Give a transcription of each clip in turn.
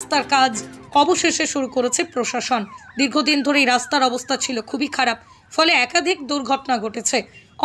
রাস্তার কাজ অবশেষে শুরু করেছে প্রশাসন। দীর্ঘদিন ধরে এই রাস্তার অবস্থা ছিল খুবই খারাপ, ফলে একাধিক দুর্ঘটনা ঘটেছে।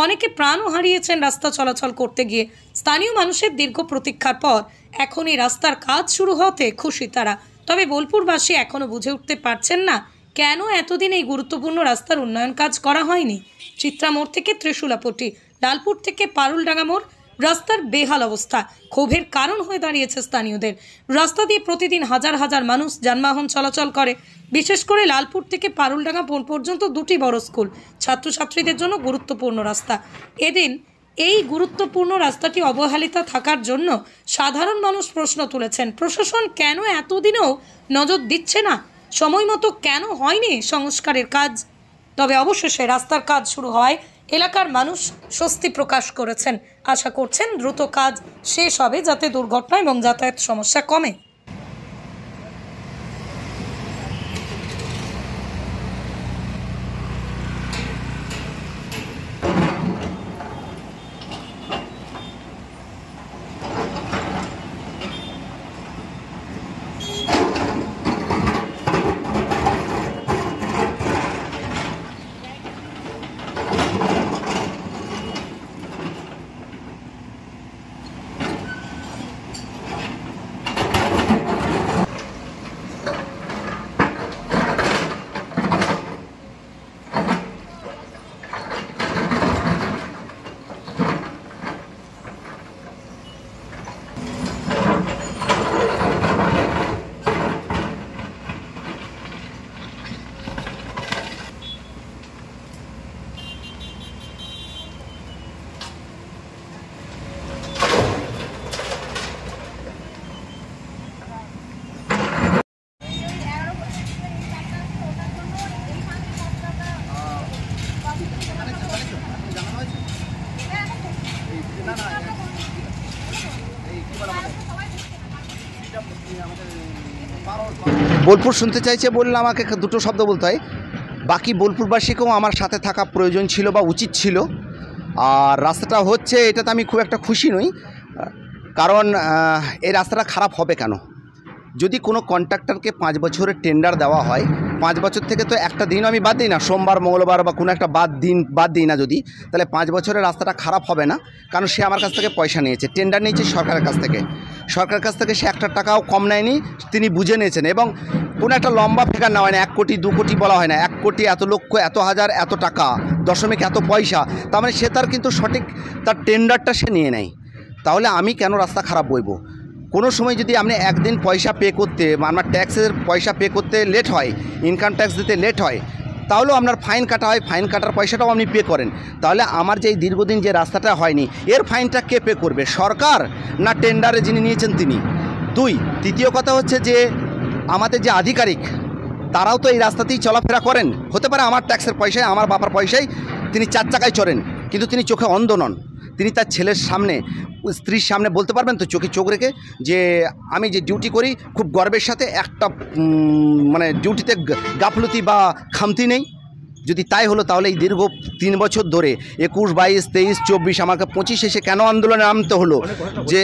অনেকে প্রাণও হারিয়েছেন রাস্তা চলাচল করতে গিয়ে। স্থানীয় মানুষের দীর্ঘ প্রতীক্ষার পর এখন এই রাস্তার কাজ শুরু হতে খুশি তারা। তবে বোলপুরবাসী এখনো বুঝে উঠতে পারছেন না কেন এতদিন এই গুরুত্বপূর্ণ রাস্তার উন্নয়ন কাজ করা হয়নি। চিত্রামোড় থেকে ত্রিশুলাপট্টি, লালপুর থেকে পারুলডাঙ্গা মোড় রাস্তার বেহাল অবস্থা ক্ষোভের কারণ হয়ে দাঁড়িয়েছে স্থানীয়দের। রাস্তা দিয়ে প্রতিদিন হাজার হাজার মানুষ যানবাহন চলাচল করে। বিশেষ করে লালপুর থেকে পারুলডাঙ্গা পর্যন্ত দুটি বড় স্কুল, ছাত্রছাত্রীদের জন্য গুরুত্বপূর্ণ রাস্তা। এদিন এই গুরুত্বপূর্ণ রাস্তাটি অবহেলিত থাকার জন্য সাধারণ মানুষ প্রশ্ন তুলেছেন, প্রশাসন কেন এতদিনেও নজর দিচ্ছে না, সময় মতো কেন হয়নি সংস্কারের কাজ। তবে অবশেষে রাস্তার কাজ শুরু হওয়ায় এলাকার মানুষ স্বস্তি প্রকাশ করেছেন। আশা করছেন দ্রুত কাজ শেষ হবে যাতে দুর্ঘটনা এবং যাতায়াত সমস্যা কমে। বোলপুর শুনতে চাইছে বললে আমাকে দুটো শব্দ বলতে হয়। বাকি বোলপুরবাসীকেও আমার সাথে থাকা প্রয়োজন ছিল বা উচিত ছিল। আর রাস্তাটা হচ্ছে এটাতে আমি খুব একটা খুশি নই, কারণ এই রাস্তাটা খারাপ হবে কেন? যদি কোনো কন্ট্রাক্টরকে 5 বছরের টেন্ডার দেওয়া হয়, 5 বছর থেকে তো একটা দিনও আমি বাদ দিই না, সোমবার মঙ্গলবার বা কোনো একটা বাদ দিই না যদি, তাহলে 5 বছরের রাস্তাটা খারাপ হবে না। কারণ সে আমার কাছ থেকে পয়সা নিয়েছে, টেন্ডার নিয়েছে সরকারের কাছ থেকে। সরকারের কাছ থেকে সে একটা টাকাও কম নেয়নি, তিনি বুঝে নিয়েছেন। এবং কোনো একটা লম্বা ফিগার নেওয়া হয় না, 1 কোটি 2 কোটি বলা হয় না, 1 কোটি এত লক্ষ এত হাজার এত টাকা দশমিক এত পয়সা, তার মানে সে তার কিন্তু সঠিক তার টেন্ডারটা সে নিয়ে নেয়। তাহলে আমি কেন রাস্তা খারাপ বলবো? কোনো সময় যদি আপনি একদিন পয়সা পে করতে, আপনার ট্যাক্সের পয়সা পে করতে লেট হয়, ইনকাম ট্যাক্স দিতে লেট হয়, তাহলেও আপনার ফাইন কাটা হয়, ফাইন কাটার পয়সাটাও আপনি পে করেন। তাহলে আমার যে দীর্ঘদিন যে রাস্তাটা হয়নি, এর ফাইনটা কে পে করবে? সরকার না টেন্ডারে যিনি নিয়েছেন তিনি? তৃতীয় কথা হচ্ছে যে আমাদের যে আধিকারিক তারাও তো এই রাস্তাতেই চলাফেরা করেন। হতে পারে আমার ট্যাক্সের পয়সায়, আমার বাবার পয়সায় তিনি 4 চাকায় চড়েন, কিন্তু তিনি চোখে অন্ধ নন। তিনি তার ছেলের সামনে, স্ত্রীর সামনে বলতে পারবেন তো চোখে চোখ রেখে যে আমি যে ডিউটি করি খুব গর্বের সাথে, একটা মানে ডিউটিতে গাফলতি বা খামতি নেই। যদি তাই হলো তাহলে এই দীর্ঘ 3 বছর ধরে 21, 22, 23, 24 আমাকে 25 এসে কেন আন্দোলনে নামতে হলো? যে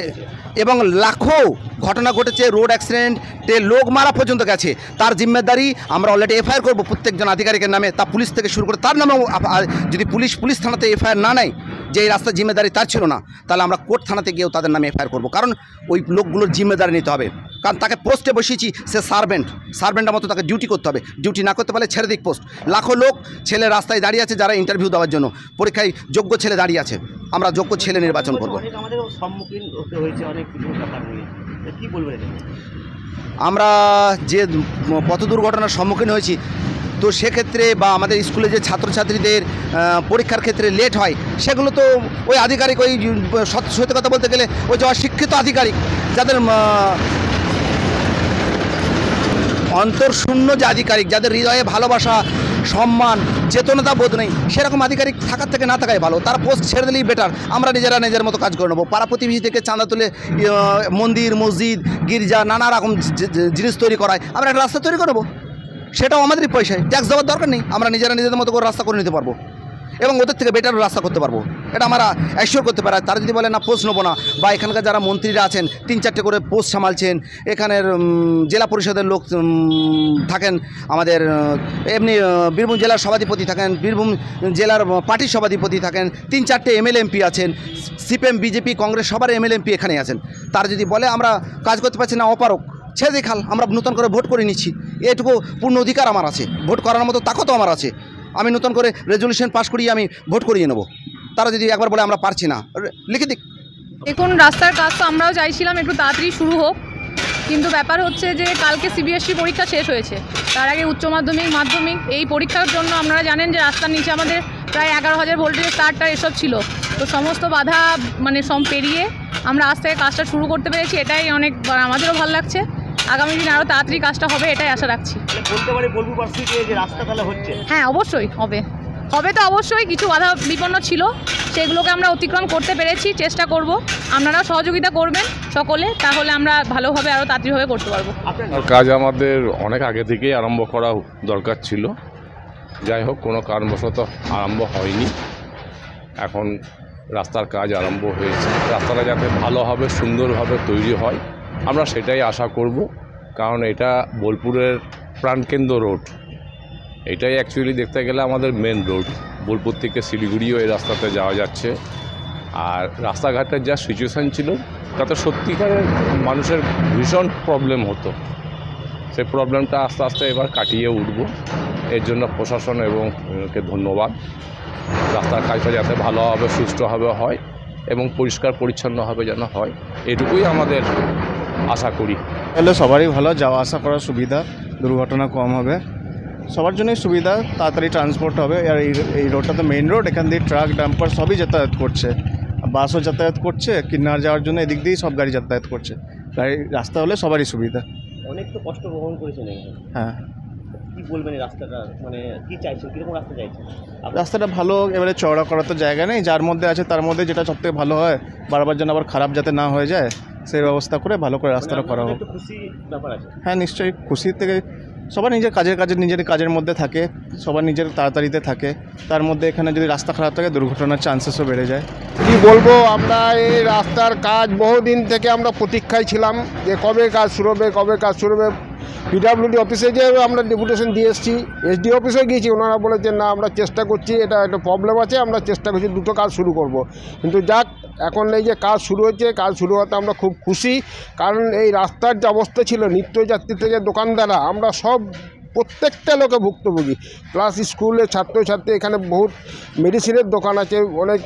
এবং লাখো ঘটনা ঘটেছে, রোড অ্যাক্সিডেন্টে লোক মারা পর্যন্ত গেছে। তার জিম্মেদারি আমরা অলরেডি এফআইআর করবো প্রত্যেকজন আধিকারিকের নামে, তা পুলিশ থেকে শুরু করে তার নামেও। যদি পুলিশ থানাতে এফআইআর না নেয় যে এই রাস্তার জিম্মেদারি তার ছিল না, তাহলে আমরা কোর্ট থানাতে গিয়েও তাদের নামে এফআইআর করবো। কারণ ওই লোকগুলোর জিম্মেদারি নিতে হবে, কারণ তাকে পোস্টে বসিয়েছি, সে সার্ভেন্টের মতো তাকে ডিউটি করতে হবে। ডিউটি না করতে পারলে ছেড়ে দিক পোস্ট। লাখো লোক ছেলে রাস্তায় দাঁড়িয়ে আছে, যারা ইন্টারভিউ দেওয়ার জন্য পরীক্ষায় যোগ্য ছেলে দাঁড়িয়ে আছে। আমরা যোগ্য ছেলে নির্বাচন করব। আমরা যে পথ দুর্ঘটনার সম্মুখীন হয়েছি, তো সেক্ষেত্রে বা আমাদের স্কুলে যে ছাত্রছাত্রীদের পরীক্ষার ক্ষেত্রে লেট হয়, সেগুলো তো ওই আধিকারিক, ওই সত্যি কথা বলতে গেলে ওই যে অশিক্ষিত আধিকারিক, যাদের অন্তরশূন্য যে আধিকারিক, যাদের হৃদয়ে ভালোবাসা, সম্মান, চেতনতা বোধ নেই, সেরকম আধিকারিক থাকার থেকে না থাকাই ভালো। তারা পোস্ট ছেড়ে দিলেই বেটার। আমরা নিজেরা নিজের মতো কাজ করে নেবো। পাড়া প্রতিবেশী থেকে চাঁদা তুলে মন্দির, মসজিদ, গির্জা, নানা রকম জিনিস তৈরি করায়, আমরা একটা রাস্তা তৈরি করে নেবো। সেটাও আমাদেরই পয়সায়, ট্যাক্স দেওয়ার দরকার নেই। আমরা নিজেরা নিজেদের মতো করে রাস্তা করে নিতে পারবো এবং ওদের থেকে বেটার রাস্তা করতে পারবো। এটা আমরা অ্যাসিওর করতে পারি। তারা যদি বলে না পোস্ট নেবো না, বা এখানকার যারা মন্ত্রীরা আছেন 3-4টে করে পোস্ট সামালছেন, এখানের জেলা পরিষদের লোক থাকেন, আমাদের এমনি বীরভূম জেলার সভাধিপতি থাকেন, বীরভূম জেলার পার্টির সভাধিপতি থাকেন, 3-4টে এমএলএ এমপি আছেন, সিপিএম বিজেপি কংগ্রেস সবার এমএলএ এমপি এখানে আছেন। তারা যদি বলে আমরা কাজ করতে পারছি না, অপারক, ছেড়ে দেখাল, আমরা নতুন করে ভোট করে নিচ্ছি, এটুকু পূর্ণ অধিকার আমার আছে, ভোট করার মতো তাকতও আমার আছে, আমি নতুন করে রেজলিউশন পাস করিয়ে আমি ভোট করিয়ে নেব। তারা যদি একবার বলে আমরা পারছি না, লিখে দিক। দেখুন, রাস্তার কাজ তো আমরাও চাইছিলাম একটু তাড়াতাড়ি শুরু হোক, কিন্তু ব্যাপার হচ্ছে যে কালকে সিবিএসসি পরীক্ষা শেষ হয়েছে, তার আগে উচ্চ মাধ্যমিক মাধ্যমিক এই পরীক্ষার জন্য আপনারা জানেন যে রাস্তার নিচে আমাদের প্রায় 11,000 ভোল্টেজের তারটা এসব ছিল। তো সমস্ত বাধা সব পেরিয়ে আমরা আজ থেকে কাজটা শুরু করতে পেরেছি, এটাই অনেক আমাদেরও ভালো লাগছে। আগামী দিন আরও তাড়াতাড়ি কাজটা হবে এটাই আশা রাখছি। বলতে পারি বোলপুরবাসীকে যে রাস্তা তাহলে হচ্ছে? হ্যাঁ, অবশ্যই হবে তো অবশ্যই। কিছু বাধা বিপন্ন ছিল, সেগুলোকে আমরা অতিক্রম করতে পেরেছি, চেষ্টা করব। আপনারাও সহযোগিতা করবেন সকলে, তাহলে আমরা ভালোভাবে আরও তাড়াতাড়িভাবে করতে পারবো। কাজ আমাদের অনেক আগে থেকেই আরম্ভ করা দরকার ছিল, যাই হোক কোনো কারণবশত আরম্ভ হয়নি। এখন রাস্তার কাজ আরম্ভ হয়েছে, রাস্তাটা যাতে ভালোভাবে সুন্দরভাবে তৈরি হয় আমরা সেটাই আশা করব, কারণ এটা বোলপুরের প্রাণকেন্দ্র রোড, এটাই অ্যাকচুয়ালি দেখতে গেলে আমাদের মেন রোড। বোলপুর থেকে শিলিগুড়িও এই রাস্তাতে যাওয়া যাচ্ছে। আর রাস্তাঘাটের যা সিচুয়েশান ছিল তাতে সত্যিকারের মানুষের ভীষণ প্রবলেম হতো, সেই প্রবলেমটা আস্তে আস্তে এবার কাটিয়ে উঠব। এর জন্য প্রশাসন এবং কে ধন্যবাদ। রাস্তার কাজটা যাতে ভালোভাবে সুষ্ঠুভাবে হয় এবং পরিষ্কার পরিচ্ছন্নভাবে যেন হয়, এটুকুই আমাদের আশা করি। তাহলে সবারই ভালো, যাওয়া আসা করার সুবিধা, দুর্ঘটনা কম হবে, সবার জন্যই সুবিধা, তাড়াতাড়ি ট্রান্সপোর্ট হবে। আর এই রোডটা তো মেইন রোড, এখান দিয়ে ট্রাক ডাম্পার সবই যাতায়াত করছে, বাসও যাতায়াত করছে, কিন্নার যাওয়ার জন্য এদিক দিয়েই সব গাড়ি যাতায়াত করছে। গাড়ি রাস্তা হলে সবারই সুবিধা। অনেক তো কষ্ট গ্রহণ করেছেন এখানে, হ্যাঁ। কি বলবেন এই রাস্তাটা, কি চাইছেন, কীরকম রাস্তা চাইছেন? রাস্তাটা ভালো, এবারে চওড়া করার তো জায়গা নেই, যার মধ্যে আছে তার মধ্যে যেটা সবথেকে ভালো হয়, বারবার যেন আবার খারাপ যাতে না হয়ে যায় সেই ব্যবস্থা করে ভালো করে রাস্তাটা করা হোক। খুশি ব্যাপার আছে? হ্যাঁ, নিশ্চয়ই খুশির থেকে সবার নিজের নিজের কাজের মধ্যে থাকে, সবার নিজের তাড়াতাড়িতে থাকে, তার মধ্যে এখানে যদি রাস্তা খারাপ থাকে দুর্ঘটনার চান্সেসও বেড়ে যায়। কি বলবো, আমরা এই রাস্তার কাজ বহুদিন থেকে আমরা প্রতীক্ষায় ছিলাম যে কবে কাজ শুরু হবে। পিডব্লিউডি অফিসে যে আমরা ডেপুটেশন দিয়ে এসেছি, এসডি অফিসে গিয়েছি, ওনারা বলেছেন না আমরা চেষ্টা করছি, এটা একটা প্রবলেম আছে, আমরা চেষ্টা করছি দুটো কাজ শুরু করব। কিন্তু যাক, এখন এই যে কাজ শুরু হচ্ছে, কাজ শুরু হতে আমরা খুব খুশি, কারণ এই রাস্তার যে অবস্থা ছিল, নিত্যযাত্রী থেকে দোকানদাররা আমরা সব প্রত্যেকটা লোকে ভুক্তভোগী, প্লাস স্কুলের ছাত্রছাত্রী, এখানে বহুত মেডিসিনের দোকান আছে, অনেক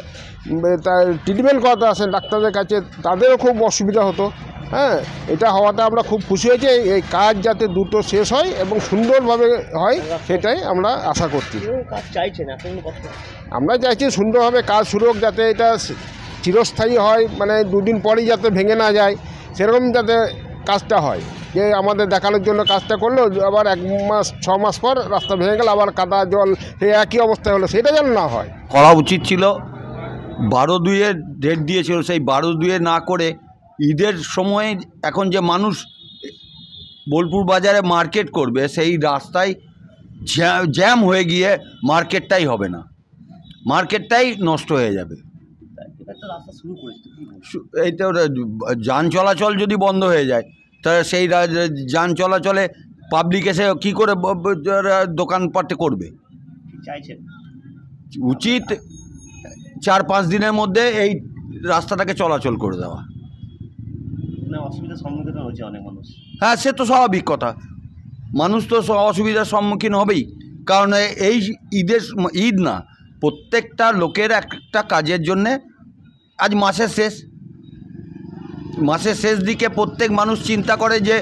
ট্রিটমেন্ট করাতে আসেন ডাক্তারদের কাছে, তাদেরও খুব অসুবিধা হতো। হ্যাঁ, এটা হওয়াতে আমরা খুব খুশি হয়েছি। এই কাজ যাতে দ্রুত শেষ হয় এবং সুন্দরভাবে হয় সেটাই আমরা আশা করছি। কাজ চাইছেন এখন? আমরা চাইছি সুন্দরভাবে কাজ শুরু হোক, যাতে এটা চিরস্থায়ী হয়, মানে দুদিন পরেই যাতে ভেঙে না যায়, সেরকম যাতে কাজটা হয়। যে আমাদের দেখানোর জন্য কাজটা করলো, আবার 1-6 মাস পর রাস্তা ভেঙে গেল, আবার কাদা জল সেই একই অবস্থায় হলো, সেটা যেন না হয়। করা উচিত ছিল। 12/2 ডেট দিয়েছিল, সেই 12/2 না করে ঈদের সময়ে এখন যে মানুষ বোলপুর বাজারে মার্কেট করবে, সেই রাস্তায় জ্যাম হয়ে গিয়ে মার্কেটটাই হবে না, মার্কেটটাই নষ্ট হয়ে যাবে। এই তো যান চলাচল যদি বন্ধ হয়ে যায়, তাহলে সেই যান চলাচলে পাবলিক এসে কী করে দোকানপাট করবে? চাইছেন উচিত 4-5 দিনের মধ্যে এই রাস্তাটাকে চলাচল করে দেওয়া। অসুবিধার সম্মুখীন হচ্ছে অনেক মানুষ। হ্যাঁ, সে তো স্বাভাবিক কথা, মানুষ তো অসুবিধার সম্মুখীন হবেই, কারণ এই ঈদ না, প্রত্যেকটা লোকের একটা কাজের জন্যে আজ মাসের শেষ দিকে প্রত্যেক মানুষ চিন্তা করে যে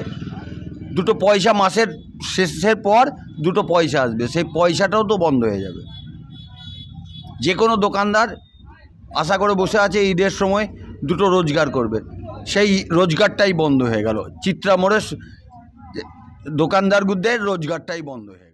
দুটো পয়সা মাসের শেষের পর দুটো পয়সা আসবে, সেই পয়সাটাও তো বন্ধ হয়ে যাবে। যে কোনো দোকানদার আশা করে বসে আছে ঈদের সময় দুটো রোজগার করবে, সেই রোজগারটাই বন্ধ হয়ে গেল। চিত্রা মোড়ের দোকানদারদের রোজগারটাই বন্ধ হয়ে গেল।